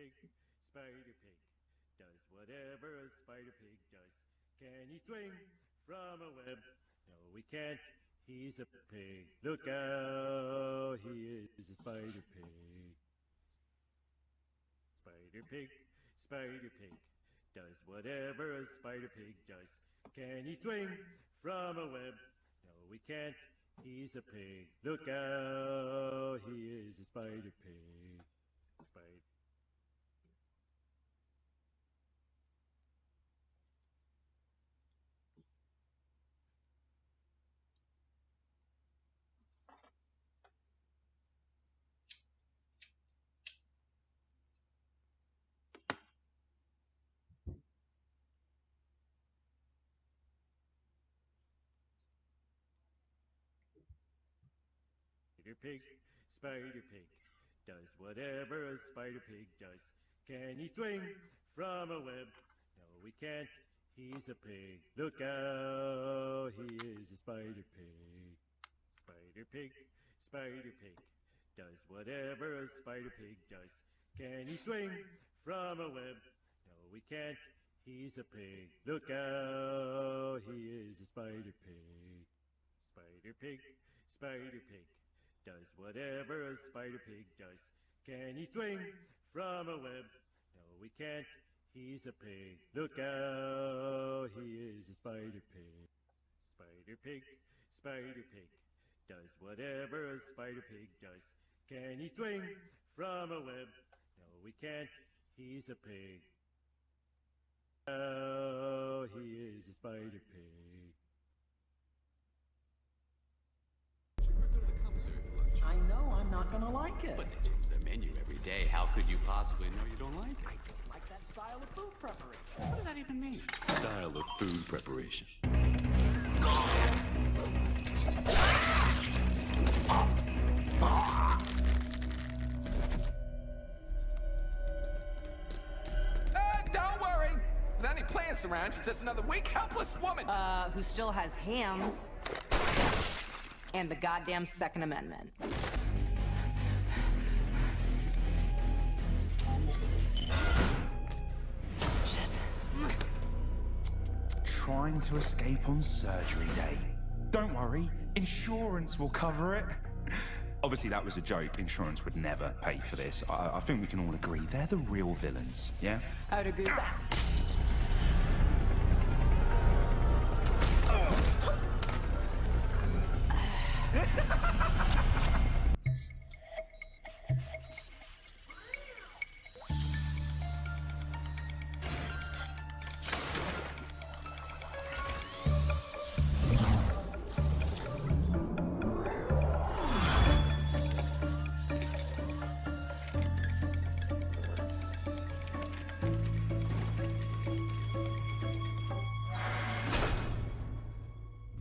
pig, spider pig, does whatever a spider pig does. Can he swing from a web? No, he can't. He's a pig. Look out, he is a spider pig. Spider pig, does whatever a spider pig does. Can he swing from a web? No, he can't. He's a pig. Look out, he is a spider pig. Spider. Spider pig, does whatever a spider pig does. Can he swing from a web? No, he can't. He's a pig. Look out, he is a spider pig. Spider pig, does whatever a spider pig does. Can he swing from a web? No, he can't. He's a pig. Look out, he is a spider pig. Spider pig, does whatever a spider pig does. Can he swing from a web? No, he can't. He's a pig. Look out, he is a spider pig. Spider pig, does whatever a spider pig does. Can he swing from a web? No, he can't. He's a pig. Oh, he is a spider pig. I know I'm not gonna like it. But they change their menu every day. How could you possibly know you don't like it? I don't like that style of food preparation. What does that even mean? Style of food preparation. Don't worry. If there's any plants around, she's just another weak, helpless woman. Who still has hams and the goddamn Second Amendment. Shit. Trying to escape on surgery day. Don't worry, insurance will cover it. Obviously, that was a joke. Insurance would never pay for this. I think we can all agree they're the real villains, yeah? I would agree with that.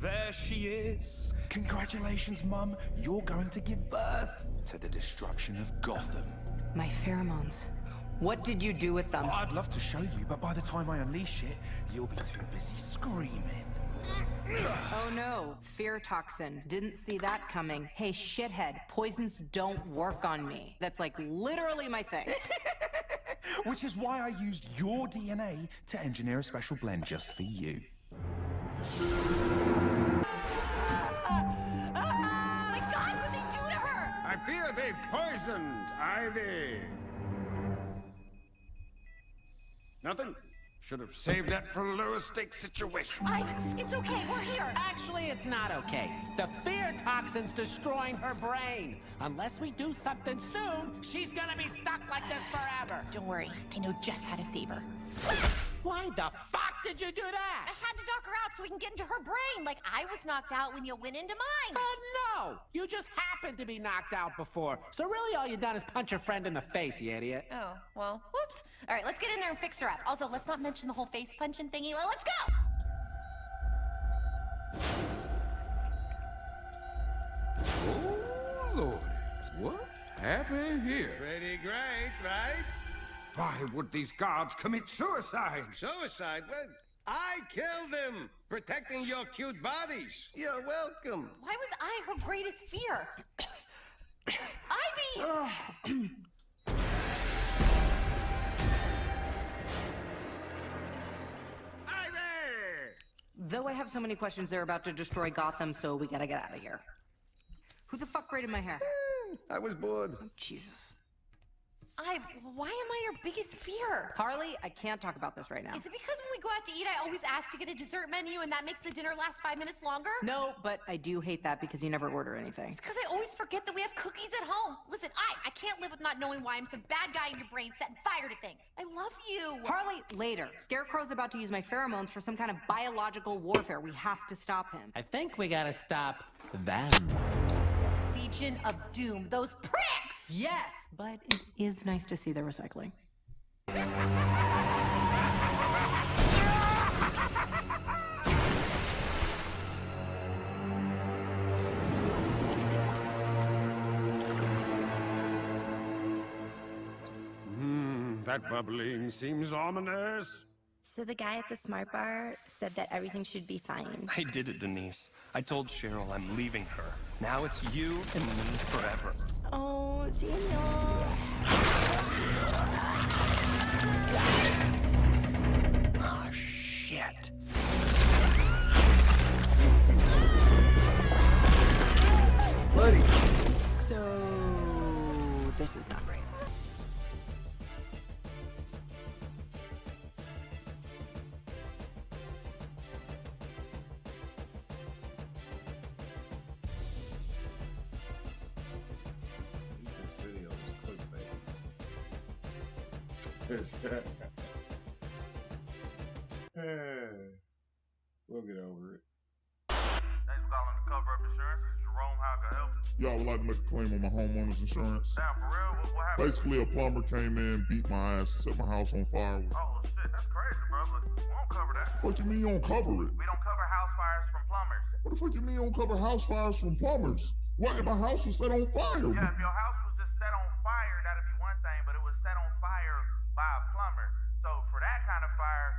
There she is. Congratulations, Mum. You're going to give birth to the destruction of Gotham. My pheromones. What did you do with them? I'd love to show you, but by the time I unleash it, you'll be too busy screaming. Oh no, fear toxin. Didn't see that coming. Hey, shithead, poisons don't work on me. That's like literally my thing. Which is why I used your DNA to engineer a special blend just for you. My God, what'd they do to her? I fear they've poisoned Ivy. Nothing. Should have saved that for a lower stakes situation. It's okay, we're here. Actually, it's not okay. The fear toxin's destroying her brain. Unless we do something soon, she's gonna be stuck like this forever. Don't worry, I know just how to save her. Why the fuck did you do I that? had to knock her out so we can get into her brain, like I was knocked out when you went into mine. No! You just happened to be knocked out before. So really all you done is punch your friend in the face, you idiot. Oh, well, whoops. All right, let's get in there and fix her up. Also, let's not mention the whole face punching thingy. Let's go! Oh, Lordy. What happened here? Pretty great, right? Why would these guards commit suicide? Suicide? Well, I killed them, protecting your cute bodies. You're welcome. Why was I her greatest fear? Ivy! though I have so many questions, they're about to destroy Gotham, so we gotta get out of here. Who the fuck braided my hair? I was bored. Oh, Jesus. Why am I your biggest fear? Harley, I can't talk about this right now. Is it because when we go out to eat, I always ask to get a dessert menu and that makes the dinner last 5 minutes longer? No, but I do hate that because you never order anything. It's because I always forget that we have cookies at home. Listen, I can't live with not knowing why I'm some bad guy in your brain setting fire to things. I love you. Harley, later. Scarecrow's about to use my pheromones for some kind of biological warfare. We have to stop him. I think we gotta stop them. Legion of Doom, those pricks! Yes, but it is nice to see the recycling. That bubbling seems ominous. So the guy at the Smart Bar said that everything should be fine. I did it, Denise. I told Cheryl I'm leaving her. Now it's you and me forever. Oh, Daniel. Ah, shit. Buddy. So, this is not great. This video is clickbait. We'll get over it. Thanks for calling the Cover Up Insurance. This is Jerome. How can I help you? Yeah, I would like to make a claim on my homeowner's insurance. Damn, for real? What happened? Basically, a plumber came in, beat my ass, set my house on fire. Oh, shit, that's crazy, bro. But we won't cover that. What the fuck you mean you don't cover it? We don't cover house fires from plumbers. What the fuck you mean you don't cover house fires from plumbers? What if my house was set on fire? Yeah, if your house was just set on fire, that'd be one thing, but it was set on fire by a plumber. So for that kind of fire,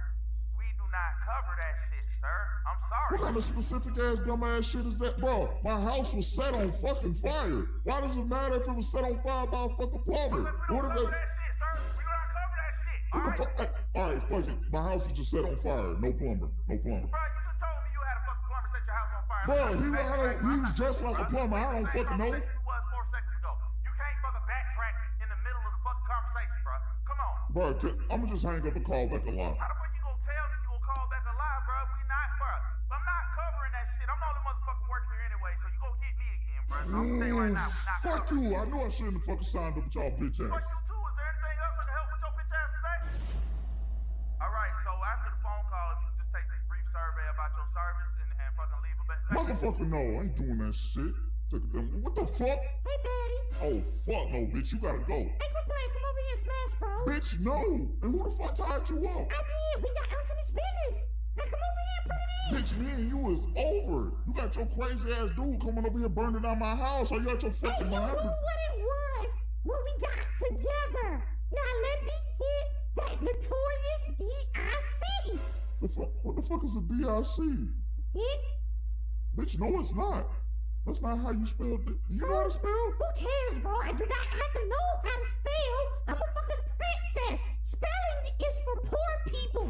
we do not cover that shit, sir. I'm sorry. What kind of specific ass dumb ass shit is that, bro? My house was set on fucking fire. Why does it matter if it was set on fire by a fucking plumber? What if that shit, sir? We do not cover that shit. What the fuck? Alright, fuck it. My house was just set on fire. No plumber. No plumber. Bro, you just told me you had a fucking plumber set your house on fire. Bro, he was dressed like a plumber. I don't fucking know. You was 4 seconds ago. You can't fucking backtrack in the middle of the fucking conversation, bro. Come on. Bro, I'm gonna just hang up and call back a lie. How the fuck you gonna tell me you gonna call back a lie, bro? We not, bro. I'm not covering that shit. I'm the only motherfucking work here anyway, so you gonna get me again, bro. So I'm gonna tell you right now, we not fuck covering. you. I knew I shouldn't have fucking signed up with y'all bitch ass. Fuck you too. Is there anything else I can help with your bitch ass today? Alright, so after the phone call, if you can just take this brief survey about your service and fucking leave a message. Motherfucker, no, I ain't doing that shit. What the fuck? Hey, Daddy. Oh, fuck no, bitch. You gotta go. Hey, quit playing. Come over here and smash, bro. Bitch, no. And who the fuck tied you up? I did. We got unfinished business. Now come over here and put it in. Bitch, me and you is over. You got your crazy ass dude coming over here burning down my house. Are you out your fucking mind? You knew what it was when we got together. Now let me get that notorious DIC. What the fuck is a DIC? Yeah? Bitch, no, it's not. That's not how you spell it. You know how to spell? Who cares, bro? I do not have to know how to spell. I'm a fucking princess. Spelling is for poor people.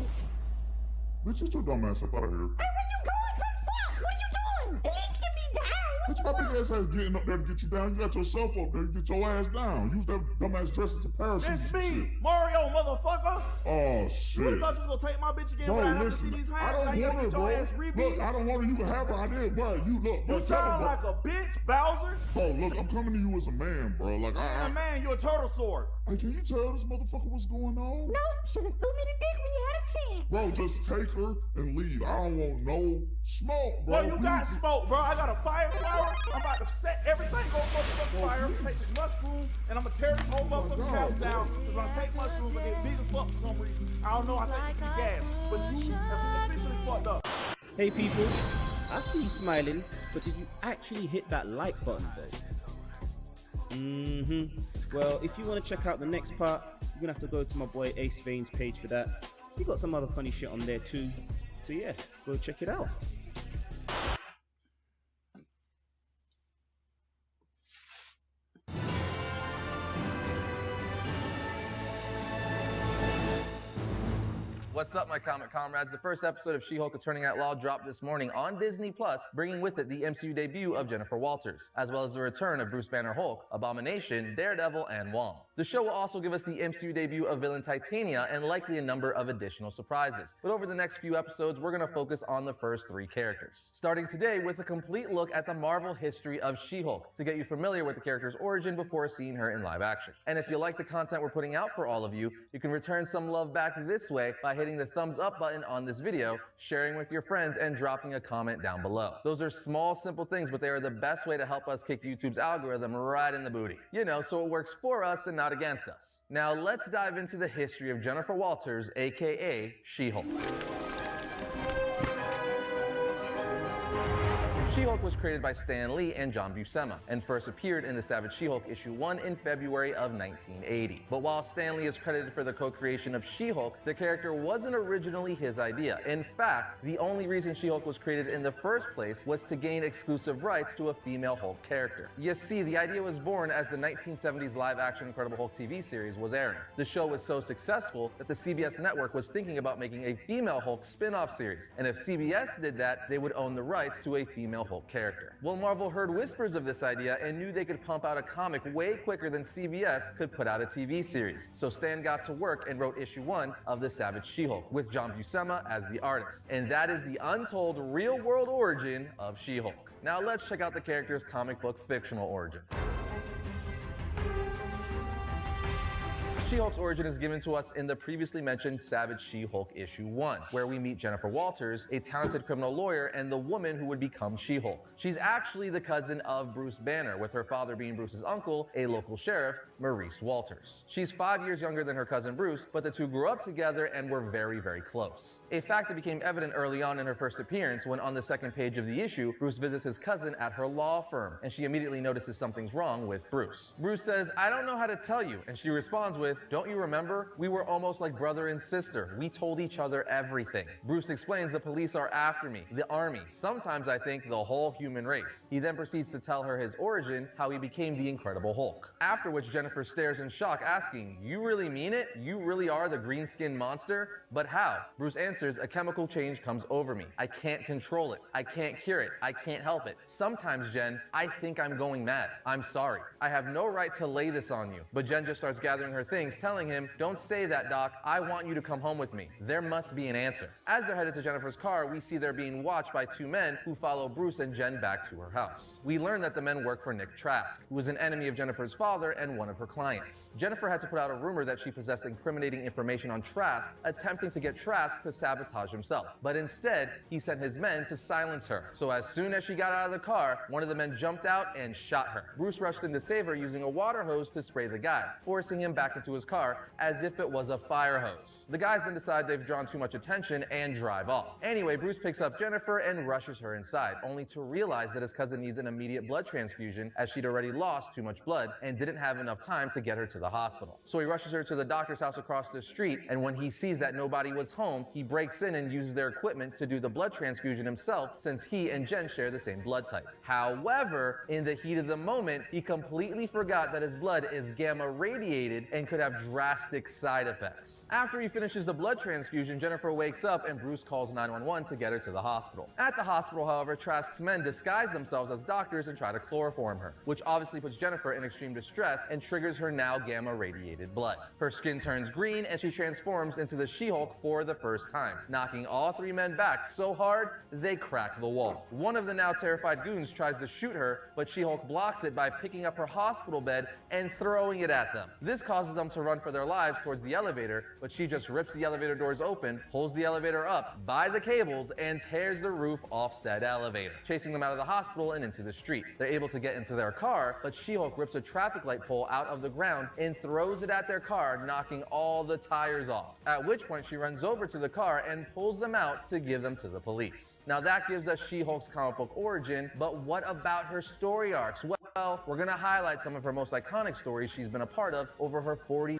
Bitch, get your dumb ass up out of here. Hey, where you going? Come fuck. What are you doing? At least get me down. Bitch, my big ass getting up there to get you down. You got yourself up there to get your ass down. Use that dumb ass dress as a parachute. It's me, Mario, motherfucker. Oh, shit. You thought you was gonna take my bitch again, Bro, but I have listen, to see these I hands. don't want it, bro. Look, I don't want it. You can have her. I did, bro. You look, bro. You sound like a bitch, Bowser. Bro, look, I'm coming to you as a man, bro. Like, You're a man, you're a turtle sword. Hey, can you tell this motherfucker what's going on? Nope, should've threw me the dick when you had a chance. Bro, just take her and leave. I don't want no smoke, bro. Bro, you got smoke, bro. I got a fire flower. I'm about to set everything on motherfucking fire. I'm gonna take this mushroom and I'm gonna tear this whole motherfucking house down. Because when I take mushrooms, I get big as fuck for some reason. I don't know, I think it's gas. But you officially fucked up. Hey people, I see you smiling, but did you actually hit that like button though? Well, if you want to check out the next part, you're gonna have to go to my boy Ace Vane's page for that. He got some other funny shit on there too. So yeah, go check it out. What's What's up, my comic comrades? The first episode of She-Hulk Attorney at Law dropped this morning on Disney+, bringing with it the MCU debut of Jennifer Walters, as well as the return of Bruce Banner Hulk, Abomination, Daredevil, and Wong. The show will also give us the MCU debut of villain Titania and likely a number of additional surprises. But over the next few episodes, we're going to focus on the first 3 characters. Starting today with a complete look at the Marvel history of She-Hulk, to get you familiar with the character's origin before seeing her in live action. And if you like the content we're putting out for all of you, you can return some love back this way by hitting the thumbs up button on this video, sharing with your friends, and dropping a comment down below. Those are small, simple things, but they are the best way to help us kick YouTube's algorithm right in the booty. You know, so it works for us and not against us. Now let's dive into the history of Jennifer Walters, aka She-Hulk. She-Hulk was created by Stan Lee and John Buscema, and first appeared in the Savage She-Hulk issue 1 in February of 1980. But while Stan Lee is credited for the co-creation of She-Hulk, the character wasn't originally his idea. In fact, the only reason She-Hulk was created in the first place was to gain exclusive rights to a female Hulk character. You see, the idea was born as the 1970s live-action Incredible Hulk TV series was airing. The show was so successful that the CBS network was thinking about making a female Hulk spin-off series, and if CBS did that, they would own the rights to a female Hulk character. Well, Marvel heard whispers of this idea and knew they could pump out a comic way quicker than CBS could put out a TV series. So Stan got to work and wrote issue 1 of the Savage She-Hulk, with John Buscema as the artist. And that is the untold real-world origin of She-Hulk. Now let's check out the character's comic book fictional origin. She-Hulk's origin is given to us in the previously mentioned Savage She-Hulk issue 1, where we meet Jennifer Walters, a talented criminal lawyer and the woman who would become She-Hulk. She's actually the cousin of Bruce Banner, with her father being Bruce's uncle, a local sheriff, Maurice Walters. She's 5 years younger than her cousin Bruce, but the two grew up together and were very, very close. A fact that became evident early on in her first appearance when on the second page of the issue, Bruce visits his cousin at her law firm, and she immediately notices something's wrong with Bruce. Bruce says, "I don't know how to tell you," and she responds with, "Don't you remember? We were almost like brother and sister. We told each other everything." Bruce explains the police are after me, the army, sometimes I think the whole human race. He then proceeds to tell her his origin, how he became the Incredible Hulk. After which Jennifer stares in shock, asking, "You really mean it? You really are the green-skinned monster? But how?" Bruce answers, "A chemical change comes over me. I can't control it. I can't cure it. I can't help it. Sometimes, Jen, I think I'm going mad. I'm sorry. I have no right to lay this on you." But Jen just starts gathering her things, telling him, "Don't say that, Doc. I want you to come home with me. There must be an answer." As they're headed to Jennifer's car, we see they're being watched by 2 men who follow Bruce and Jen back to her house. We learn that the men work for Nick Trask, who was an enemy of Jennifer's father and one of her clients. Jennifer had to put out a rumor that she possessed incriminating information on Trask, attempting to get Trask to sabotage himself. But instead, he sent his men to silence her. So as soon as she got out of the car, one of the men jumped out and shot her. Bruce rushed in to save her using a water hose to spray the guy, forcing him back into his car as if it was a fire hose. The guys then decide they've drawn too much attention and drive off. Anyway, Bruce picks up Jennifer and rushes her inside, only to realize that his cousin needs an immediate blood transfusion as she'd already lost too much blood and didn't have enough time to get her to the hospital. So he rushes her to the doctor's house across the street, and when he sees that nobody was home, he breaks in and uses their equipment to do the blood transfusion himself, since he and Jen share the same blood type. However, in the heat of the moment, he completely forgot that his blood is gamma radiated and could have drastic side effects. After he finishes the blood transfusion, Jennifer wakes up and Bruce calls 911 to get her to the hospital. At the hospital, however, Trask's men disguise themselves as doctors and try to chloroform her, which obviously puts Jennifer in extreme distress and triggers her now gamma radiated blood. Her skin turns green and she transforms into the She-Hulk for the first time, knocking all 3 men back so hard they crack the wall. One of the now terrified goons tries to shoot her, but She-Hulk blocks it by picking up her hospital bed and throwing it at them. This causes them to run for their lives towards the elevator, but she just rips the elevator doors open, pulls the elevator up by the cables, and tears the roof off said elevator, chasing them out of the hospital and into the street. They're able to get into their car, but She-Hulk rips a traffic light pole out of the ground and throws it at their car, knocking all the tires off. At which point she runs over to the car and pulls them out to give them to the police. Now that gives us She-Hulk's comic book origin, but what about her story arcs? Well, we're gonna highlight some of her most iconic stories she's been a part of over her 42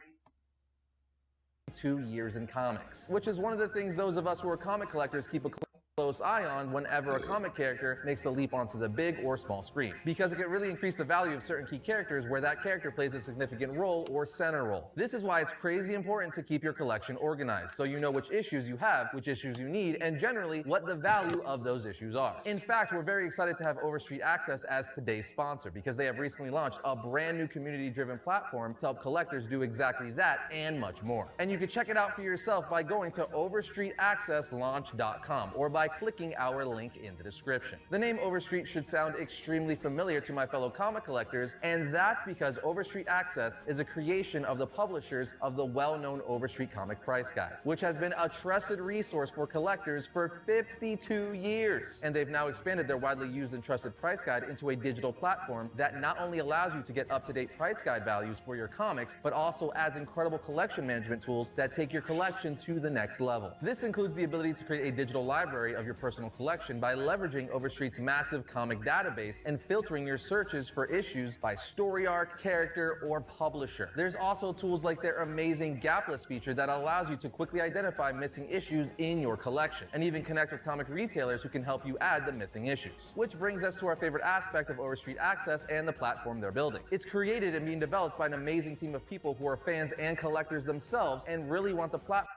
years in comics, which is one of the things those of us who are comic collectors keep a close eye on whenever a comic character makes the leap onto the big or small screen, because it can really increase the value of certain key characters where that character plays a significant role or center role. This is why it's crazy important to keep your collection organized, so you know which issues you have, which issues you need, and generally what the value of those issues are. In fact, we're very excited to have Overstreet Access as today's sponsor, because they have recently launched a brand new community-driven platform to help collectors do exactly that and much more. And you can check it out for yourself by going to overstreetaccesslaunch.com or by clicking our link in the description. The name Overstreet should sound extremely familiar to my fellow comic collectors, and that's because Overstreet Access is a creation of the publishers of the well-known Overstreet Comic Price Guide, which has been a trusted resource for collectors for 52 years. And they've now expanded their widely used and trusted price guide into a digital platform that not only allows you to get up-to-date price guide values for your comics, but also adds incredible collection management tools that take your collection to the next level. This includes the ability to create a digital library of your personal collection by leveraging Overstreet's massive comic database and filtering your searches for issues by story arc, character, or publisher. There's also tools like their amazing Gap List feature that allows you to quickly identify missing issues in your collection, and even connect with comic retailers who can help you add the missing issues. Which brings us to our favorite aspect of Overstreet Access and the platform they're building. It's created and being developed by an amazing team of people who are fans and collectors themselves and really want the platform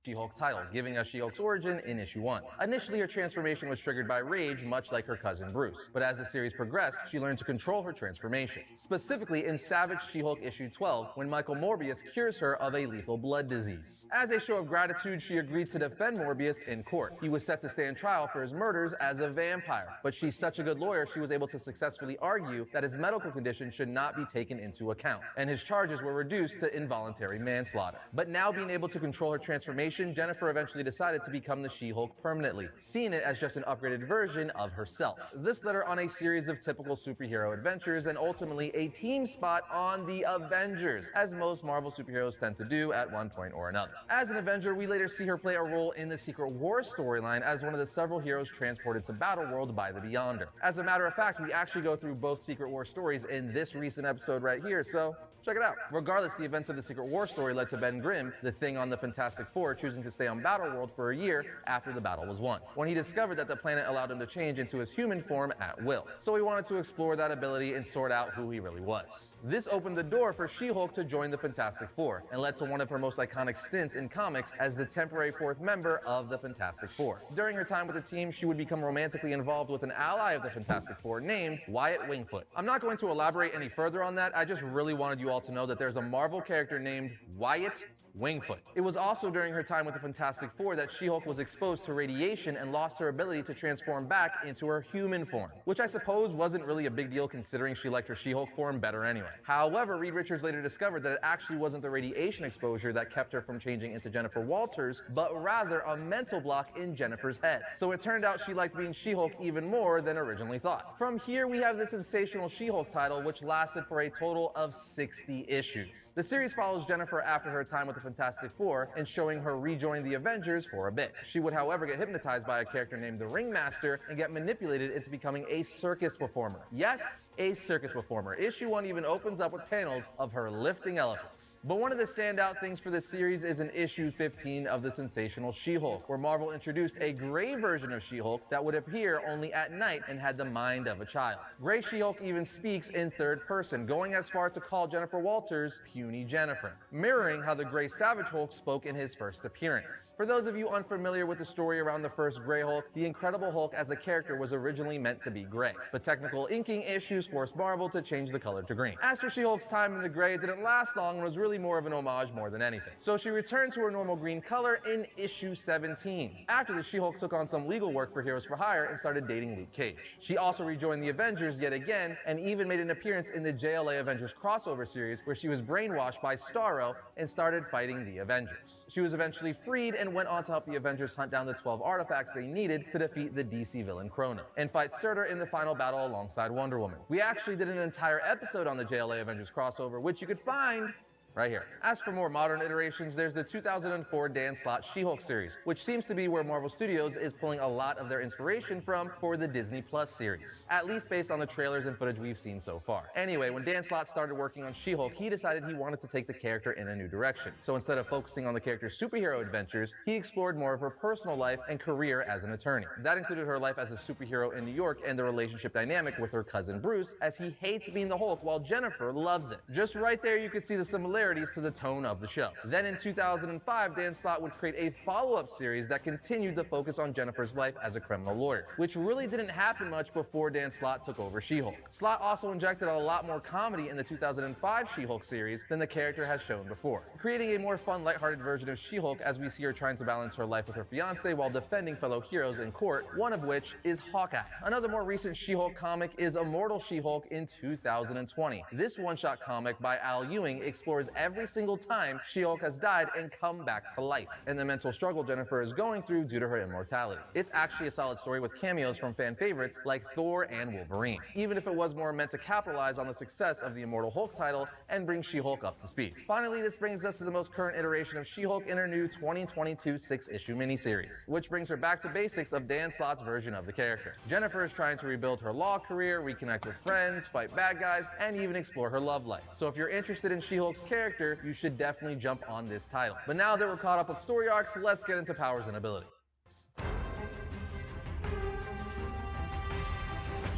She-Hulk title, giving us She-Hulk's origin in issue 1. Initially, her transformation was triggered by rage, much like her cousin Bruce. But as the series progressed, she learned to control her transformation. Specifically in Savage She-Hulk issue 12, when Michael Morbius cures her of a lethal blood disease. As a show of gratitude, she agreed to defend Morbius in court. He was set to stand trial for his murders as a vampire, but she's such a good lawyer, she was able to successfully argue that his medical condition should not be taken into account, and his charges were reduced to involuntary manslaughter. But now being able to control her transformation, Jennifer eventually decided to become the She-Hulk permanently, seeing it as just an upgraded version of herself. This led her on a series of typical superhero adventures and ultimately a team spot on the Avengers, as most Marvel superheroes tend to do at one point or another. As an Avenger, we later see her play a role in the Secret War storyline as one of the several heroes transported to Battleworld by the Beyonder. As a matter of fact, we actually go through both Secret War stories in this recent episode right here, so check it out. Regardless, the events of the Secret War story led to Ben Grimm, the Thing on the Fantastic Four, choosing to stay on Battleworld for a year after the battle was won, when he discovered that the planet allowed him to change into his human form at will. So he wanted to explore that ability and sort out who he really was. This opened the door for She-Hulk to join the Fantastic Four, and led to one of her most iconic stints in comics as the temporary fourth member of the Fantastic Four. During her time with the team, she would become romantically involved with an ally of the Fantastic Four named Wyatt Wingfoot. I'm not going to elaborate any further on that, I just really wanted you all to know that there's a Marvel character named Wyatt Wingfoot. It was also during her time with the Fantastic Four that She-Hulk was exposed to radiation and lost her ability to transform back into her human form, which I suppose wasn't really a big deal considering she liked her She-Hulk form better anyway. However, Reed Richards later discovered that it actually wasn't the radiation exposure that kept her from changing into Jennifer Walters, but rather a mental block in Jennifer's head. So it turned out she liked being She-Hulk even more than originally thought. From here, we have the sensational She-Hulk title, which lasted for a total of 60 issues. The series follows Jennifer after her time with the Fantastic Four and showing her rejoin the Avengers for a bit. She would, however, get hypnotized by a character named the Ringmaster and get manipulated into becoming a circus performer. Yes, a circus performer. Issue 1 even opens up with panels of her lifting elephants. But one of the standout things for this series is in issue 15 of the sensational She-Hulk, where Marvel introduced a gray version of She-Hulk that would appear only at night and had the mind of a child. Gray She-Hulk even speaks in third person, going as far to call Jennifer Walters Puny Jennifer, mirroring how the Gray Savage Hulk spoke in his first appearance. For those of you unfamiliar with the story around the first Gray Hulk, the Incredible Hulk as a character was originally meant to be gray, but technical inking issues forced Marvel to change the color to green. As for She-Hulk's time in the gray, it didn't last long and was really more of an homage more than anything. So she returned to her normal green color in issue 17. After this, She-Hulk took on some legal work for Heroes for Hire and started dating Luke Cage. She also rejoined the Avengers yet again and even made an appearance in the JLA Avengers crossover series where she was brainwashed by Starro and started fighting the Avengers. She was eventually freed and went on to help the Avengers hunt down the 12 artifacts they needed to defeat the DC villain Chrono, and fight Surtur in the final battle alongside Wonder Woman. We actually did an entire episode on the JLA Avengers crossover, which you could find right here. As for more modern iterations, there's the 2004 Dan Slott She-Hulk series, which seems to be where Marvel Studios is pulling a lot of their inspiration from for the Disney Plus series, at least based on the trailers and footage we've seen so far. Anyway, when Dan Slott started working on She-Hulk, he decided he wanted to take the character in a new direction. So instead of focusing on the character's superhero adventures, he explored more of her personal life and career as an attorney. That included her life as a superhero in New York and the relationship dynamic with her cousin Bruce, as he hates being the Hulk while Jennifer loves it. Just right there you could see the similarities to the tone of the show. Then in 2005, Dan Slott would create a follow-up series that continued the focus on Jennifer's life as a criminal lawyer, which really didn't happen much before Dan Slott took over She-Hulk. Slott also injected a lot more comedy in the 2005 She-Hulk series than the character has shown before, creating a more fun, lighthearted version of She-Hulk as we see her trying to balance her life with her fiancé while defending fellow heroes in court, one of which is Hawkeye. Another more recent She-Hulk comic is Immortal She-Hulk in 2020. This one-shot comic by Al Ewing explores every single time She-Hulk has died and come back to life, and the mental struggle Jennifer is going through due to her immortality. It's actually a solid story with cameos from fan favorites like Thor and Wolverine, even if it was more meant to capitalize on the success of the Immortal Hulk title and bring She-Hulk up to speed. Finally, this brings us to the most current iteration of She-Hulk in her new 2022 6-issue miniseries, which brings her back to basics of Dan Slott's version of the character. Jennifer is trying to rebuild her law career, reconnect with friends, fight bad guys, and even explore her love life. So if you're interested in She-Hulk's character, you should definitely jump on this title. But now that we're caught up with story arcs, let's get into powers and abilities.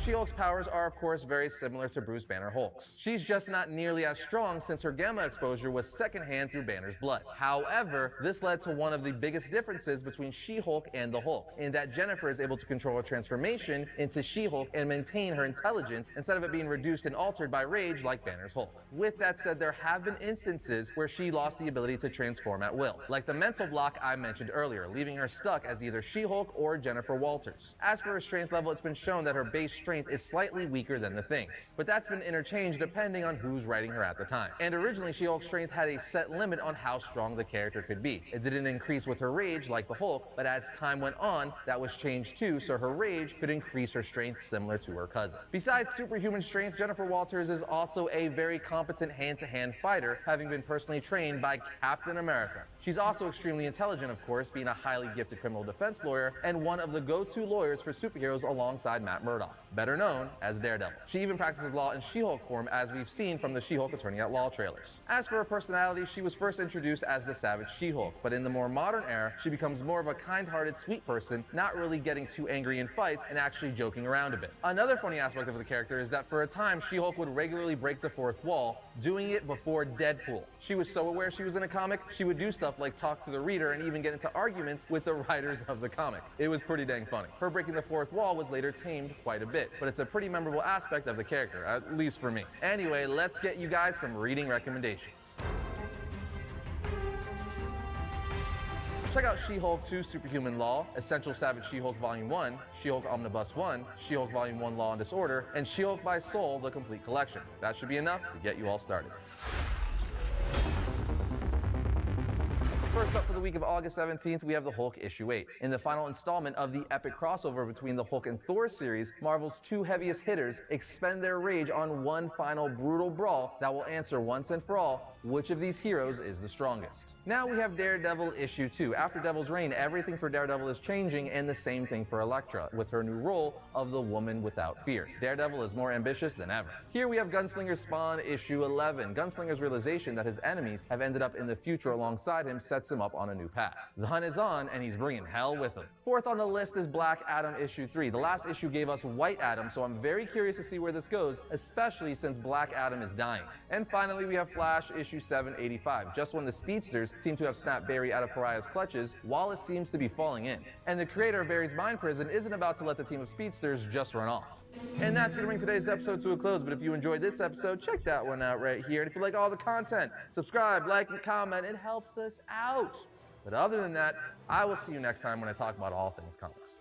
She-Hulk's powers are of course very similar to Bruce Banner Hulk's. She's just not nearly as strong since her gamma exposure was secondhand through Banner's blood. However, this led to one of the biggest differences between She-Hulk and the Hulk, in that Jennifer is able to control her transformation into She-Hulk and maintain her intelligence instead of it being reduced and altered by rage like Banner's Hulk. With that said, there have been instances where she lost the ability to transform at will, like the mental block I mentioned earlier, leaving her stuck as either She-Hulk or Jennifer Walters. As for her strength level, it's been shown that her base strength is slightly weaker than the Thing's, but that's been interchanged depending on who's writing her at the time. And originally, She-Hulk's strength had a set limit on how strong the character could be. It didn't increase with her rage like the Hulk, but as time went on, that was changed too, so her rage could increase her strength similar to her cousin. Besides superhuman strength, Jennifer Walters is also a very competent hand-to-hand fighter, having been personally trained by Captain America. She's also extremely intelligent, of course, being a highly gifted criminal defense lawyer and one of the go-to lawyers for superheroes alongside Matt Murdock, better known as Daredevil. She even practices law in She-Hulk form, as we've seen from the She-Hulk Attorney at Law trailers. As for her personality, she was first introduced as the Savage She-Hulk, but in the more modern era, she becomes more of a kind-hearted, sweet person, not really getting too angry in fights and actually joking around a bit. Another funny aspect of the character is that for a time, She-Hulk would regularly break the fourth wall, doing it before Deadpool. She was so aware she was in a comic, she would do stuff like talk to the reader and even get into arguments with the writers of the comic. It was pretty dang funny. Her breaking the fourth wall was later tamed quite a bit, but it's a pretty memorable aspect of the character, at least for me. Anyway, let's get you guys some reading recommendations. Check out She-Hulk 2 Superhuman Law, Essential Savage She-Hulk Volume 1, She-Hulk Omnibus 1, She-Hulk Volume 1 Law and Disorder, and She-Hulk by Soul, the complete collection. That should be enough to get you all started. First up for the week of August 17th, we have the Hulk issue 8. In the final installment of the epic crossover between the Hulk and Thor series, Marvel's two heaviest hitters expend their rage on one final brutal brawl that will answer once and for all which of these heroes is the strongest. Now we have Daredevil issue 2. After Devil's Reign, everything for Daredevil is changing, and the same thing for Elektra, with her new role of the Woman Without Fear. Daredevil is more ambitious than ever. Here we have Gunslinger Spawn issue 11. Gunslinger's realization that his enemies have ended up in the future alongside him sets him up on a new path. The hunt is on, and he's bringing hell with him. Fourth on the list is Black Adam issue 3. The last issue gave us White Adam, so I'm very curious to see where this goes, especially since Black Adam is dying. And finally, we have Flash issue 785. Just when the speedsters seem to have snapped Barry out of Pariah's clutches, Wallace seems to be falling in. And the creator of Barry's mind prison isn't about to let the team of speedsters just run off. And that's going to bring today's episode to a close, but if you enjoyed this episode, check that one out right here. And if you like all the content, subscribe, like, and comment. It helps us out. But other than that, I will see you next time when I talk about all things comics.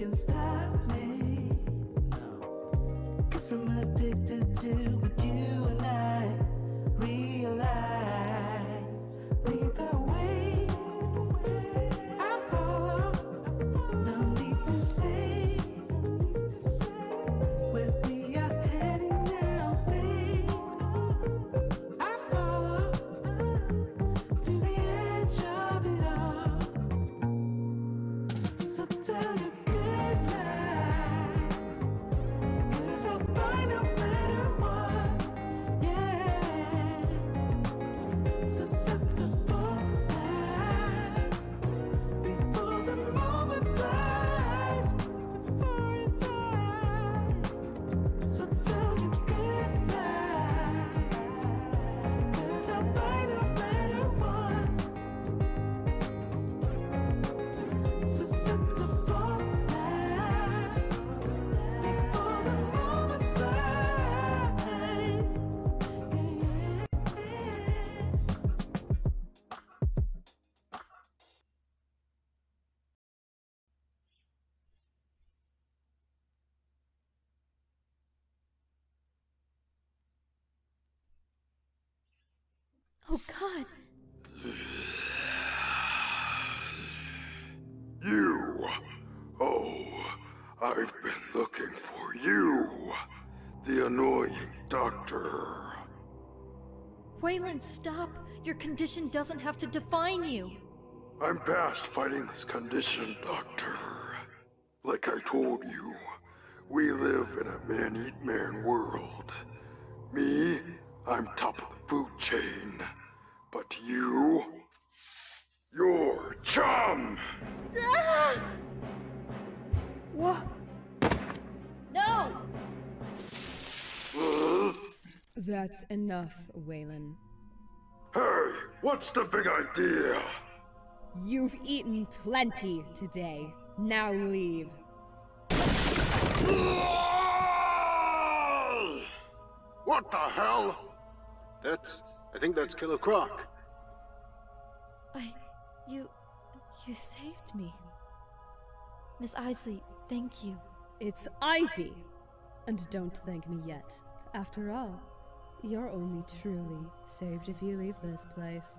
can stop me. Cause I'm addicted to what you and I realize. Lead the way, I follow. No need to say where we are heading now, babe. I follow to the edge of it all. So tell your good lies, 'cause I'll find no matter what, yeah. Susceptible now, before the moment flies, before it flies. So tell your good lies, 'cause I'll find no matter what. Susceptible now, before the moment flies. Oh, God. You! Oh, I've been looking for you! The annoying doctor. Waylon, stop. Your condition doesn't have to define you. I'm past fighting this condition, Doctor. Like I told you, we live in a man-eat-man world. Me, I'm top of the food chain. But you... you're chum! Ah! What? No! That's enough, Waylon. Hey, what's the big idea? You've eaten plenty today. Now leave. What the hell? I think that's Killer Croc. You saved me. Miss Isley, thank you. It's Ivy. And don't thank me yet. After all, you're only truly saved if you leave this place.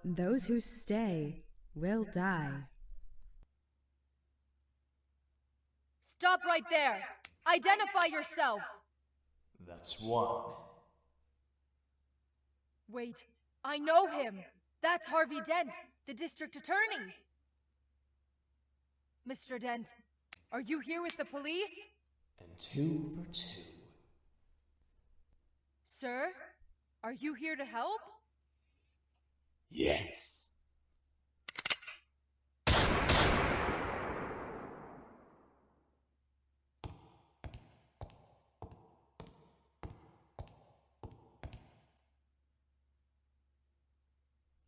Those who stay will die. Stop right there! Identify yourself! That's one. Wait, I know him! That's Harvey Dent, the district attorney! Mr. Dent, are you here with the police? And 2 for 2. Sir, are you here to help? Yes.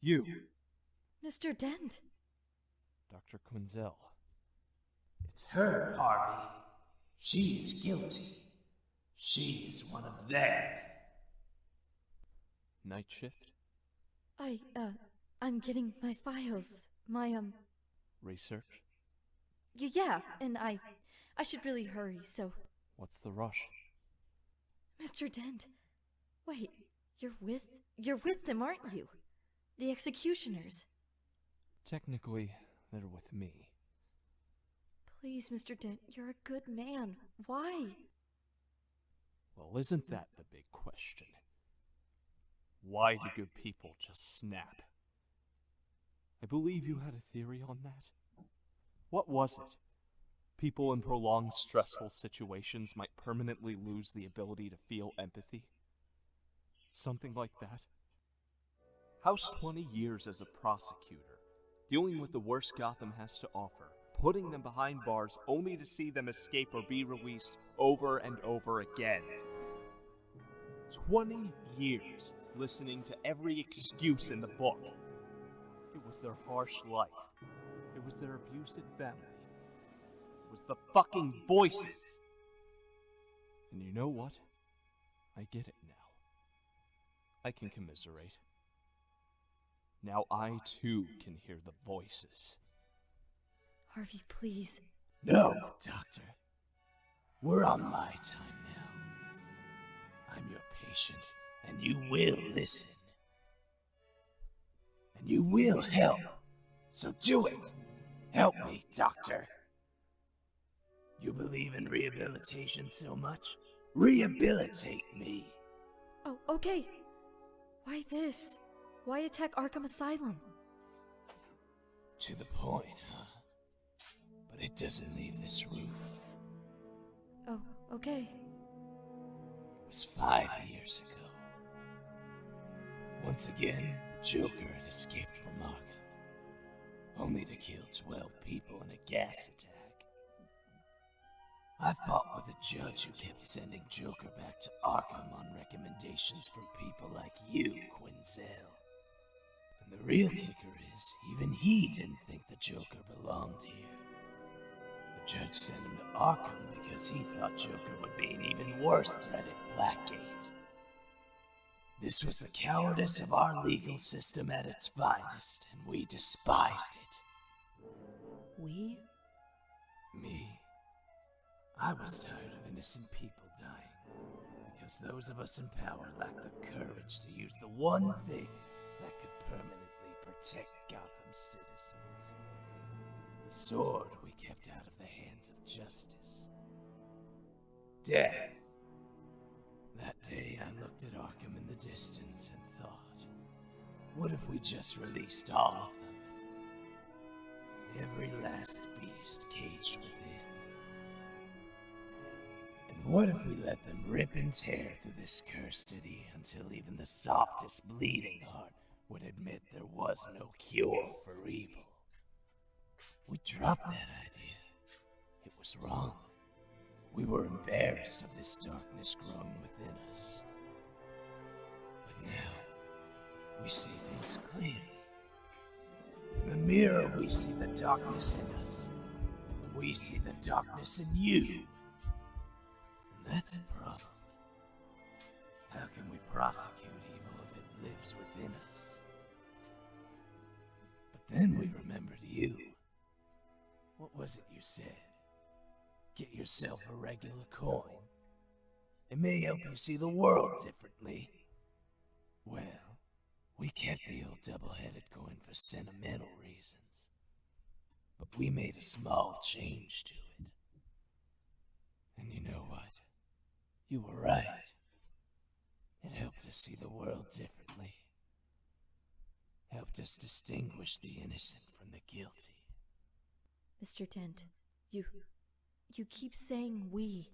You. Mr. Dent. Dr. Quinzel. It's her, Harvey. She is guilty. She is one of them. Night shift? I'm getting my files. Research? Yeah, and I should really hurry, so... What's the rush? Mr. Dent, wait, you're with them, aren't you? The executioners. Technically, they're with me. Please, Mr. Dent, you're a good man. Why? Well, isn't that the big question? Why do good people just snap? I believe you had a theory on that. What was it? People in prolonged stressful situations might permanently lose the ability to feel empathy? Something like that? How's 20 years as a prosecutor, dealing with the worst Gotham has to offer, putting them behind bars only to see them escape or be released over and over again? 20 years listening to every excuse in the book. It was their harsh life. It was their abusive family. It was the fucking voices. And you know what? I get it now. I can commiserate. Now I too can hear the voices. Harvey, please. No, Doctor. We're on my time now. I'm your patient, and you will listen. And you will help. So do it. Help me, Doctor. You believe in rehabilitation so much? Rehabilitate me. Oh, okay. Why this? Why attack Arkham Asylum? To the point, huh? But it doesn't leave this room. Oh, okay. It was 5 years ago. Once again, the Joker had escaped from Arkham, only to kill 12 people in a gas attack. I fought with a judge who kept sending Joker back to Arkham on recommendations from people like you, Quinzel. And the real kicker is, even he didn't think the Joker belonged here. The judge sent him to Arkham because he thought Joker would be an even worse threat at Blackgate. This was the cowardice of our legal system at its finest, and we despised it. We? Me. I was tired of innocent people dying, because those of us in power lacked the courage to use the one thing that could permanently protect Gotham's citizens. The sword we kept out of the hands of justice. Death. That day I looked at Arkham in the distance and thought, what if we just released all of them? Every last beast caged within. And what if we let them rip and tear through this cursed city until even the softest bleeding heart would admit there was no cure for evil? We dropped that idea. It was wrong. We were embarrassed of this darkness growing within us. But now, we see things clearly. In the mirror, we see the darkness in us. We see the darkness in you. And that's a problem. How can we prosecute evil if it lives within us? But then we remembered you. What was it you said? Get yourself a regular coin. It may help you see the world differently. Well, we kept the old double-headed coin for sentimental reasons. But we made a small change to it. And you know what? You were right. It helped us see the world differently. Helped us distinguish the innocent from the guilty. Mr. Dent, you keep saying we.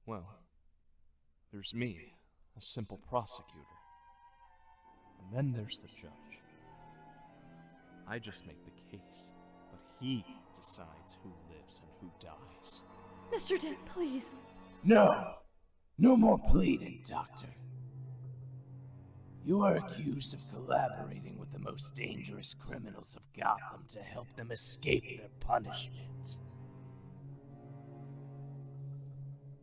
Well, there's me, a simple prosecutor. And then there's the judge. I just make the case, but he decides who lives and who dies. Mr. Dent, please. No! No more pleading, Doctor. You are accused of collaborating with the most dangerous criminals of Gotham to help them escape their punishment.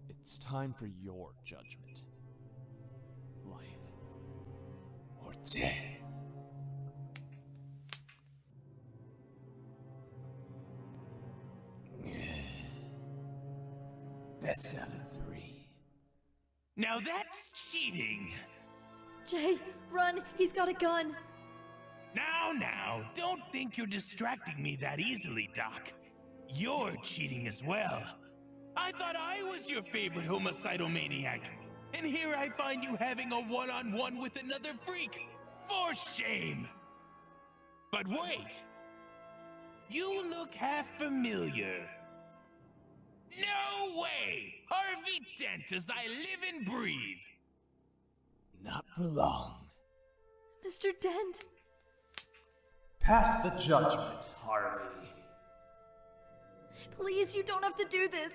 It's time for your judgment. Life or death. That's out of 3. Now that's cheating! Jay, run! He's got a gun! Now, don't think you're distracting me that easily, Doc. You're cheating as well. I thought I was your favorite homicidal maniac, and here I find you having a one-on-one with another freak. For shame! But wait! You look half familiar. No way! Harvey Dent as I live and breathe! Not for long. Mr. Dent! Pass the judgment, Harvey. Please, you don't have to do this.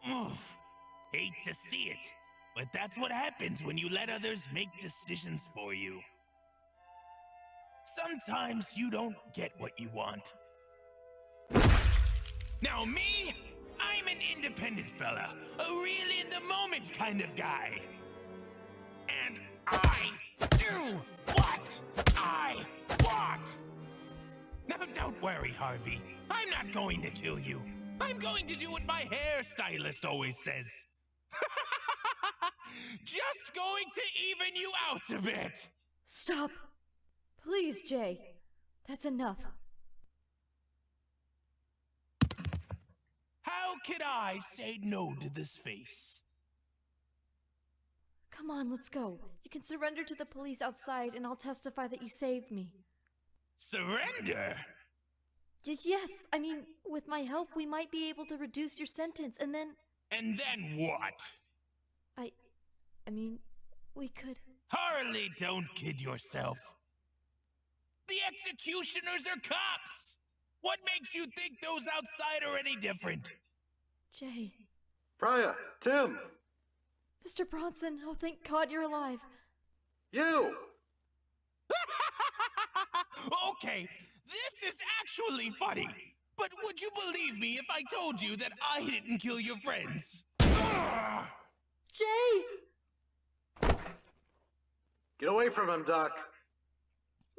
Oof. Hate to see it, but that's what happens when you let others make decisions for you. Sometimes you don't get what you want. Now me, I'm an independent fella, a real in-the-moment kind of guy. And I do what I want. Now don't worry, Harvey. I'm not going to kill you. I'm going to do what my hairstylist always says. Just going to even you out a bit. Stop. Please, Jay. That's enough. How could I say no to this face? Come on, let's go. You can surrender to the police outside and I'll testify that you saved me. Surrender? Yes, I mean, with my help, we might be able to reduce your sentence and then... And then what? I mean, we could... Harley, don't kid yourself. The executioners are cops! What makes you think those outside are any different? Jay. Priya, Tim. Mr. Bronson, oh thank God you're alive. You! Okay, this is actually funny. But would you believe me if I told you that I didn't kill your friends? Jay! Get away from him, Doc.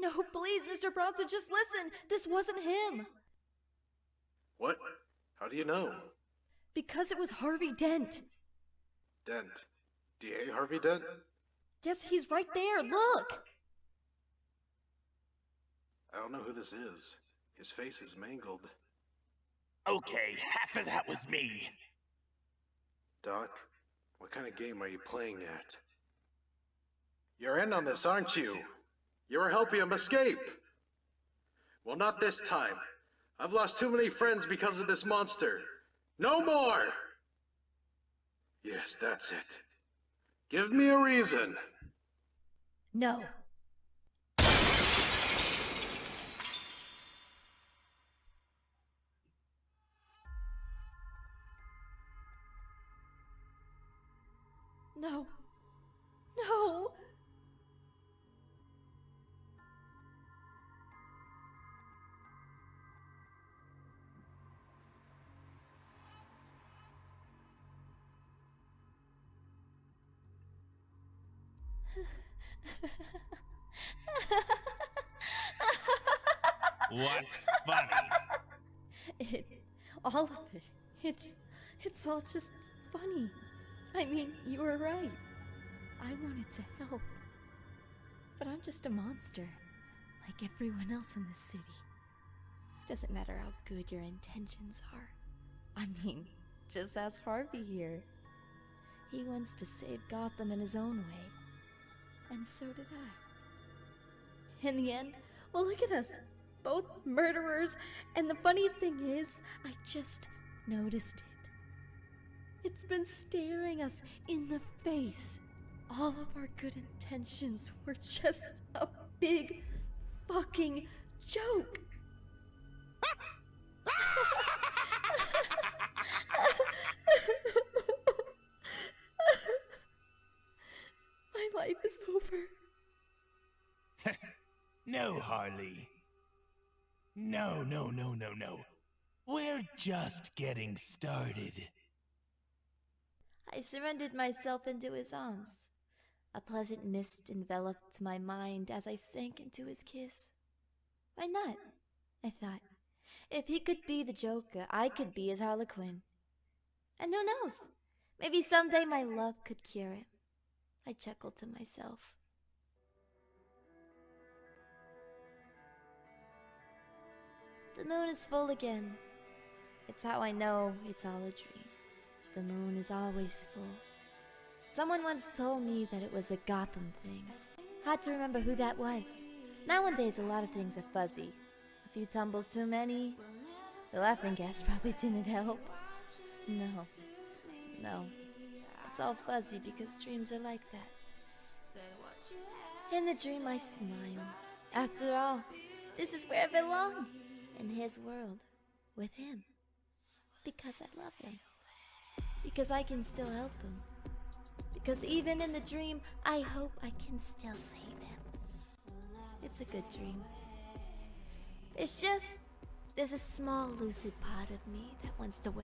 No, please, Mr. Bronson, just listen. This wasn't him. What? How do you know? Because it was Harvey Dent. Dent. D.A. Harvey Dent? Yes, he's right there. Look! I don't know who this is. His face is mangled. Okay, half of that was me. Doc, what kind of game are you playing at? You're in on this, aren't you? You were helping him escape. Well, not this time. I've lost too many friends because of this monster. No more! Yes, that's it. Give me a reason. No. No. No. What's funny? All of it. It's all just funny. I mean, you were right. I wanted to help. But I'm just a monster, like everyone else in this city. Doesn't matter how good your intentions are. I mean, just ask Harvey here. He wants to save Gotham in his own way. And so did I. In the end, well, look at us. Both murderers. And the funny thing is, I just noticed it. It's been staring us in the face. All of our good intentions were just a big fucking joke. My life is over. No, Harley. No. We're just getting started. I surrendered myself into his arms. A pleasant mist enveloped my mind as I sank into his kiss. Why not? I thought. If he could be the Joker, I could be his Harlequin. And who knows? Maybe someday my love could cure him. I chuckled to myself. The moon is full again. It's how I know it's all a dream. The moon is always full. Someone once told me that it was a Gotham thing. Hard to remember who that was. Nowadays, a lot of things are fuzzy. A few tumbles too many. The laughing gas probably didn't help. No. It's all fuzzy because dreams are like that. In the dream, I smile. After all, this is where I belong. In his world. With him. Because I love him. Because I can still help him. Because even in the dream, I hope I can still save him. It's a good dream. It's just, there's a small lucid part of me that wants to